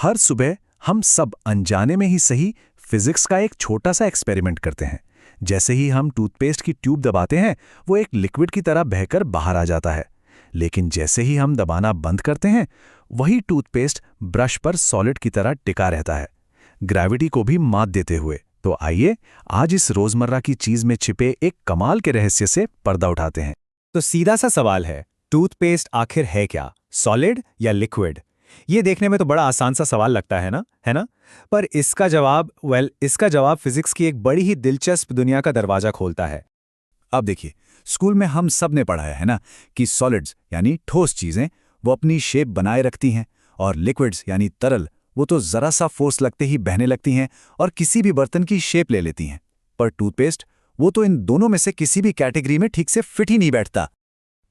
हर सुबह हम सब अनजाने में ही सही फिजिक्स का एक छोटा सा एक्सपेरिमेंट करते हैं। जैसे ही हम टूथपेस्ट की ट्यूब दबाते हैं, वो एक लिक्विड की तरह बहकर बाहर आ जाता है। लेकिन जैसे ही हम दबाना बंद करते हैं, वही टूथपेस्ट ब्रश पर सॉलिड की तरह टिका रहता है, ग्रेविटी को भी मात देते हुए। तो आइए आज इस रोजमर्रा की चीज में छिपे एक कमाल के रहस्य से पर्दा उठाते हैं। तो सीधा सा सवाल है, टूथपेस्ट आखिर है क्या, सॉलिड या लिक्विड? ये देखने में तो बड़ा आसान सा सवाल लगता है ना? पर इसका जवाब फिजिक्स की एक बड़ी ही दिलचस्प दुनिया का दरवाजा खोलता है। अब देखिए, स्कूल में हम सब ने पढ़ा है ना कि सॉलिड्स यानी ठोस चीजें वो अपनी शेप बनाए रखती हैं, और लिक्विड्स यानी तरल वो तो जरा सा फोर्स लगते ही बहने लगती हैं और किसी भी बर्तन की शेप ले लेती हैं। पर टूथपेस्ट वो तो इन दोनों में से किसी भी कैटेगरी में ठीक से फिट ही नहीं बैठता।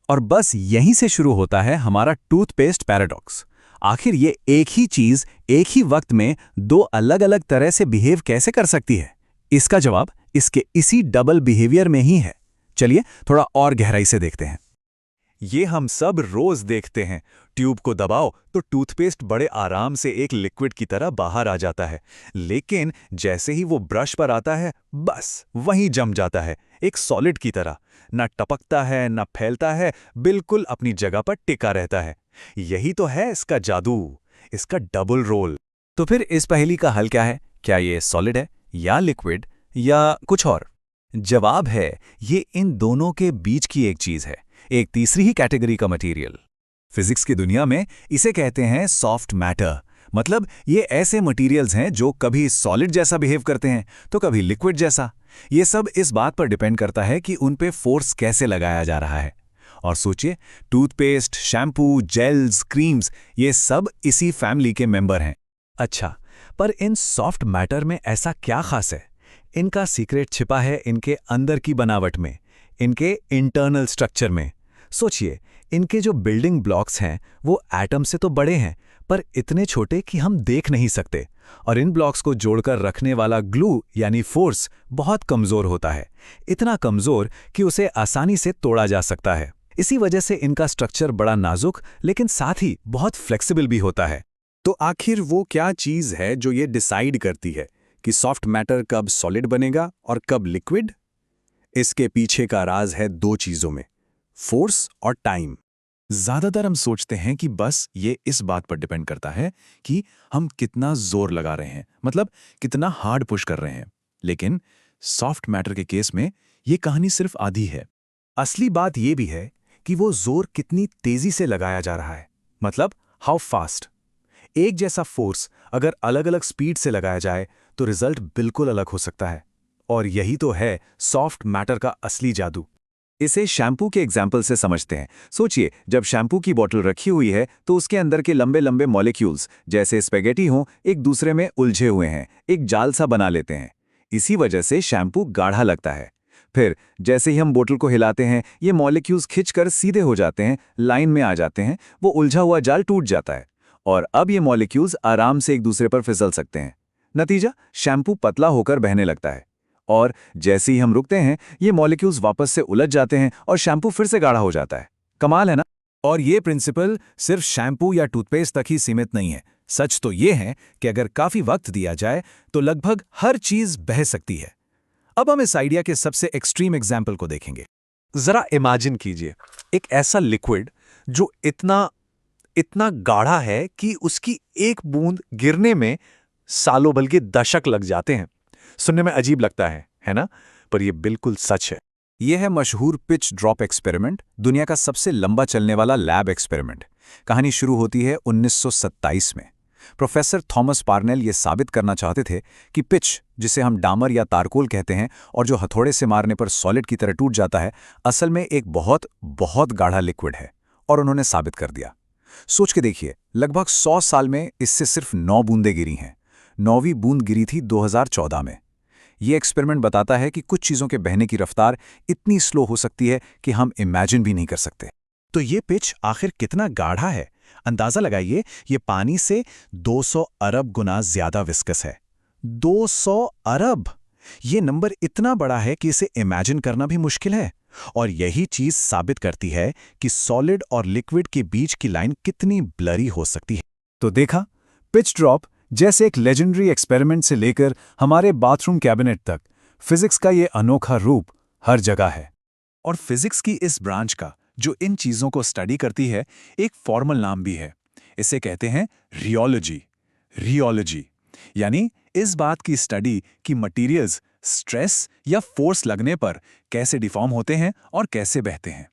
और बस यहीं से शुरू होता है हमारा टूथपेस्ट पैराडॉक्स। आखिर ये एक ही चीज एक ही वक्त में दो अलग अलग तरह से बिहेव कैसे कर सकती है? इसका जवाब इसके इसी डबल बिहेवियर में ही है। चलिए थोड़ा और गहराई से देखते हैं। ये हम सब रोज देखते हैं, ट्यूब को दबाओ तो टूथपेस्ट बड़े आराम से एक लिक्विड की तरह बाहर आ जाता है, लेकिन जैसे ही वो ब्रश पर आता है, बस वहीं जम जाता है, एक सॉलिड की तरह। ना टपकता है ना फैलता है, बिल्कुल अपनी जगह पर टिका रहता है। यही तो है इसका जादू, इसका डबल रोल। तो फिर इस पहेली का हल क्या है? क्या ये सॉलिड है या लिक्विड या कुछ और? जवाब है, ये इन दोनों के बीच की एक चीज है, एक तीसरी ही कैटेगरी का मटेरियल। फिजिक्स की दुनिया में इसे कहते हैं सॉफ्ट मैटर। मतलब ये ऐसे मटेरियल्स हैं जो कभी सॉलिड जैसा बिहेव करते हैं तो कभी लिक्विड जैसा। ये सब इस बात पर डिपेंड करता है कि उन पे फोर्स कैसे लगाया जा रहा है। और सोचिए, टूथपेस्ट, शैम्पू, जेल्स, क्रीम्स, ये सब इसी फैमिली के मेंबर हैं। अच्छा, पर इन सॉफ्ट मैटर में ऐसा क्या खास है? इनका सीक्रेट छिपा है इनके अंदर की बनावट में, इनके इंटरनल स्ट्रक्चर में। सोचिए, इनके जो बिल्डिंग ब्लॉक्स हैं वो एटम से तो बड़े हैं, पर इतने छोटे कि हम देख नहीं सकते। और इन ब्लॉक्स को जोड़कर रखने वाला ग्लू यानी फोर्स बहुत कमजोर होता है, इतना कमजोर कि उसे आसानी से तोड़ा जा सकता है। इसी वजह से इनका स्ट्रक्चर बड़ा नाजुक लेकिन साथ ही बहुत फ्लेक्सिबल भी होता है। तो आखिर वो क्या चीज है जो ये डिसाइड करती है कि सॉफ्ट मैटर कब सॉलिड बनेगा और कब लिक्विड? इसके पीछे का राज है दो चीजों में, फोर्स और टाइम। ज्यादातर हम सोचते हैं कि बस ये इस बात पर डिपेंड करता है कि हम कितना जोर लगा रहे हैं, मतलब कितना हार्ड पुश कर रहे हैं। लेकिन सॉफ्ट मैटर के केस में ये कहानी सिर्फ आधी है। असली बात ये भी है कि वो जोर कितनी तेजी से लगाया जा रहा है, मतलब हाउ फास्ट। एक जैसा फोर्स अगर अलग अलग स्पीड से लगाया जाए तो रिजल्ट बिल्कुल अलग हो सकता है। और यही तो है सॉफ्ट मैटर का असली जादू। इसे शैम्पू के एग्जाम्पल से समझते हैं। सोचिए, जब शैम्पू की बोतल रखी हुई है तो उसके अंदर के लंबे लंबे मॉलिक्यूल्स जैसे स्पेगेटी हों एक दूसरे में उलझे हुए हैं, एक जाल सा बना लेते हैं। इसी वजह से शैम्पू गाढ़ा लगता है। फिर जैसे ही हम बोतल को हिलाते हैं, ये मॉलिक्यूल्स खिंचकर सीधे हो जाते हैं, लाइन में आ जाते हैं, वो उलझा हुआ जाल टूट जाता है और अब ये मॉलिक्यूल्स आराम से एक दूसरे पर फिसल सकते हैं। नतीजा, शैम्पू पतला होकर बहने लगता है। और जैसे ही हम रुकते हैं, ये मॉलिक्यूल्स वापस से उलझ जाते हैं और शैम्पू फिर से गाढ़ा हो जाता है। कमाल है ना? और ये प्रिंसिपल सिर्फ शैम्पू या टूथपेस्ट तक ही सीमित नहीं है। सच तो ये है कि अगर काफी वक्त दिया जाए तो लगभग हर चीज बह सकती है। अब हम इस आइडिया के सबसे एक्सट्रीम एग्जाम्पल को देखेंगे। जरा इमेजिन कीजिए, एक ऐसा लिक्विड जो इतना गाढ़ा है कि उसकी एक बूंद गिरने में सालों बल्कि दशक लग जाते हैं। सुनने में अजीब लगता है ना? पर यह बिल्कुल सच है। यह है मशहूर पिच ड्रॉप एक्सपेरिमेंट, दुनिया का सबसे लंबा चलने वाला लैब एक्सपेरिमेंट। कहानी शुरू होती है 1927 में। प्रोफेसर थॉमस पार्नेल ये साबित करना चाहते थे कि पिच, जिसे हम डामर या तारकोल कहते हैं और जो हथौड़े से मारने पर सॉलिड की तरह टूट जाता है, असल में एक बहुत बहुत गाढ़ा लिक्विड है। और उन्होंने साबित कर दिया। सोच के देखिए, लगभग 100 साल में इससे सिर्फ 9 बूंदें गिरी हैं। 9वीं बूंद गिरी थी 2014 में। यह एक्सपेरिमेंट बताता है कि कुछ चीज़ों के बहने की रफ्तार इतनी स्लो हो सकती है कि हम इमेजिन भी नहीं कर सकते। तो ये पिच आखिर कितना गाढ़ा है? अंदाजा लगाइए, ये पानी से 200 अरब गुना ज्यादा विस्कस है। 200 अरब! ये नंबर इतना बड़ा है कि इसे इमेजिन करना भी मुश्किल है। और यही चीज साबित करती है कि सॉलिड और लिक्विड के बीच की लाइन कितनी ब्लरी हो सकती है। तो देखा, पिच ड्रॉप जैसे एक लेजेंडरी एक्सपेरिमेंट से लेकर हमारे बाथरूम कैबिनेट तक फिजिक्स का ये अनोखा रूप हर जगह है। और फिजिक्स की इस ब्रांच का जो इन चीज़ों को स्टडी करती है, एक फॉर्मल नाम भी है। इसे कहते हैं रियोलॉजी। रियोलॉजी यानी इस बात की स्टडी कि मटेरियल्स स्ट्रेस या फोर्स लगने पर कैसे डिफॉर्म होते हैं और कैसे बहते हैं।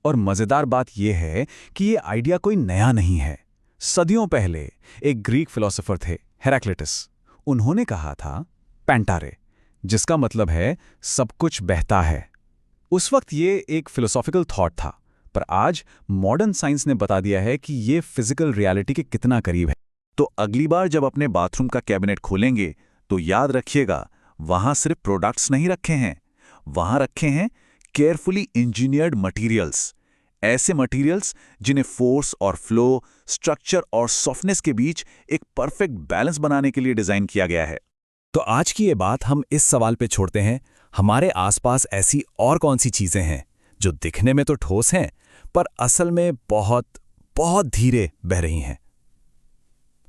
और मज़ेदार बात यह है कि ये आइडिया कोई नया नहीं है। सदियों पहले एक ग्रीक फिलोसोफर थे, हेराक्लिटस। उन्होंने कहा था पैंटारे, जिसका मतलब है सब कुछ बहता है। उस वक्त ये एक फिलोसॉफिकल थॉट था, पर आज मॉडर्न साइंस ने बता दिया है कि ये फिजिकल रियलिटी के कितना करीब है। तो अगली बार जब अपने बाथरूम का कैबिनेट खोलेंगे तो याद रखिएगा, वहां सिर्फ प्रोडक्ट्स नहीं रखे हैं, वहां रखे हैं केयरफुली इंजीनियर्ड मटेरियल्स। ऐसे मटेरियल्स जिन्हें फोर्स और फ्लो, स्ट्रक्चर और सॉफ्टनेस के बीच एक परफेक्ट बैलेंस बनाने के लिए डिजाइन किया गया है। तो आज की ये बात हम इस सवाल पे छोड़ते हैं, हमारे आसपास ऐसी और कौन सी चीजें हैं जो दिखने में तो ठोस हैं पर असल में बहुत बहुत धीरे बह रही हैं।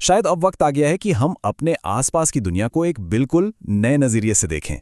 शायद अब वक्त आ गया है कि हम अपने आसपास की दुनिया को एक बिल्कुल नए नजरिए से देखें।